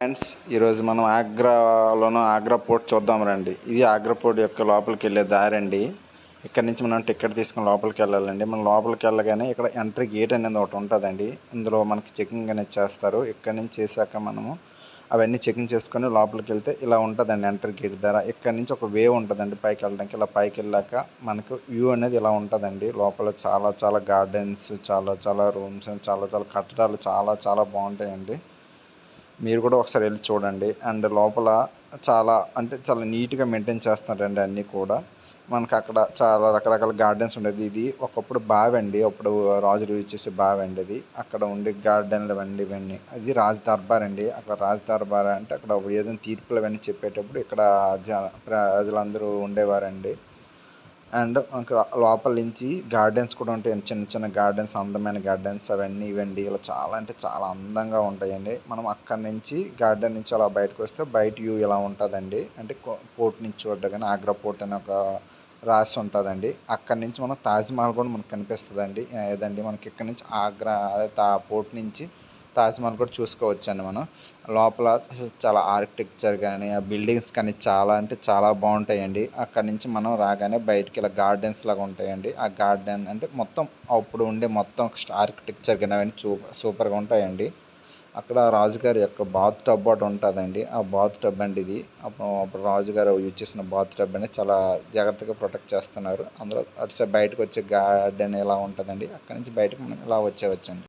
Friends, ఈరోజు మనం Agra port చూద్దాం రండి. ఇది ఆగ్రా పోర్ట్ యొక్క లోపలికి వెళ్ళే దారండి. ఇక్కడ నుంచి మనం టికెట్ తీసుకుని లోపలికి వెళ్ళాలండి. మనం లోపలికి వెళ్ళగానే ఇక్కడ ఎంట్రీ గేట్ అనేది ఒకటి ఉంటుందండి. ఇందులో మనకి చెకింగ్ అనేది చేస్తారు. ఇక్కడ నుంచి చేశాక మనము అవన్నీ చెకింగ్ చేసుకొని లోపలికి వెళ్తే ఇలా ఉంటుందండి ఎంట్రీ గేట్ ద్వారా. ఇక్కడ నుంచి ఒక వే ఉంటుందండి పైకి వెళ్ళడానికి. ఇలా పైకి వెళ్ళాక మనకు వ్యూ అనేది ఇలా ఉంటుందండి. లోపల చాలా చాలా గార్డెన్స్, చాలా చాలా రూమ్స్, చాలా చాలా కట్టడాలు చాలా చాలా బాగుంటాయండి. మీరు కూడా ఒకసారి వెళ్ళి చూడండి. అండ్ లోపల చాలా నీట్గా మెయింటైన్ చేస్తున్నారండి అన్నీ కూడా. మనకు అక్కడ చాలా రకరకాల గార్డెన్స్ ఉండేది. ఇది ఒకప్పుడు బావి అండి. అప్పుడు రాజులు యూజ్ చేసే బావి అండి అది. అక్కడ ఉండే గార్డెన్లు ఇవన్నీ అది రాజ్ దర్బార్ అండి. అక్కడ రాజ్ దర్బార్ అంటే అక్కడ ఏదైనా తీర్పులు అవన్నీ చెప్పేటప్పుడు ఇక్కడ ప్రజలందరూ ఉండేవారండి. అండ్ మనకు లోపల నుంచి గార్డెన్స్ కూడా ఉంటాయండి. చిన్న చిన్న గార్డెన్స్, అందమైన గార్డెన్స్ అవన్నీ ఇవండి. ఇలా చాలా అంటే చాలా అందంగా ఉంటాయండి. మనం అక్కడి నుంచి గార్డెన్ నుంచి అలా బయటకు వస్తే బయట వ్యూ ఇలా ఉంటుందండి. అంటే పోర్ట్ నుంచి చూడగానే ఆగ్రా పోర్ట్ అని ఒక రాసి ఉంటుందండి. అక్కడి నుంచి మనం తాజ్మహల్ కూడా మనకు కనిపిస్తుందండి. ఏదండి మనకి ఇక్కడ నుంచి ఆగ్రా పోర్ట్ నుంచి తాజ్మహల్ కూడా చూసుకోవచ్చండి మనం. లోపల చాలా ఆర్కిటెక్చర్ కానీ, ఆ బిల్డింగ్స్ కానీ చాలా అంటే చాలా బాగుంటాయండి. అక్కడి నుంచి మనం రాగానే బయటికి ఇలా గార్డెన్స్ లాగా ఉంటాయండి. ఆ గార్డెన్ అంటే మొత్తం అప్పుడు ఉండే మొత్తం ఆర్కిటెక్చర్ కానీ అవన్నీ సూపర్గా ఉంటాయండి. అక్కడ రాజుగారి యొక్క బాత్ టబ్ ఒకటి ఉంటుందండి. ఆ బాత్ టబ్ అండి ఇది. అప్పుడు రాజుగారు యూజ్ చేసిన బాత్ టబ్ అనేది చాలా జాగ్రత్తగా ప్రొటెక్ట్ చేస్తున్నారు. అందులో అటు సైడ్ బయటకు వచ్చే గార్డెన్ ఇలా ఉంటుందండి. అక్కడి నుంచి బయటకు మనం ఇలా వచ్చేవచ్చండి.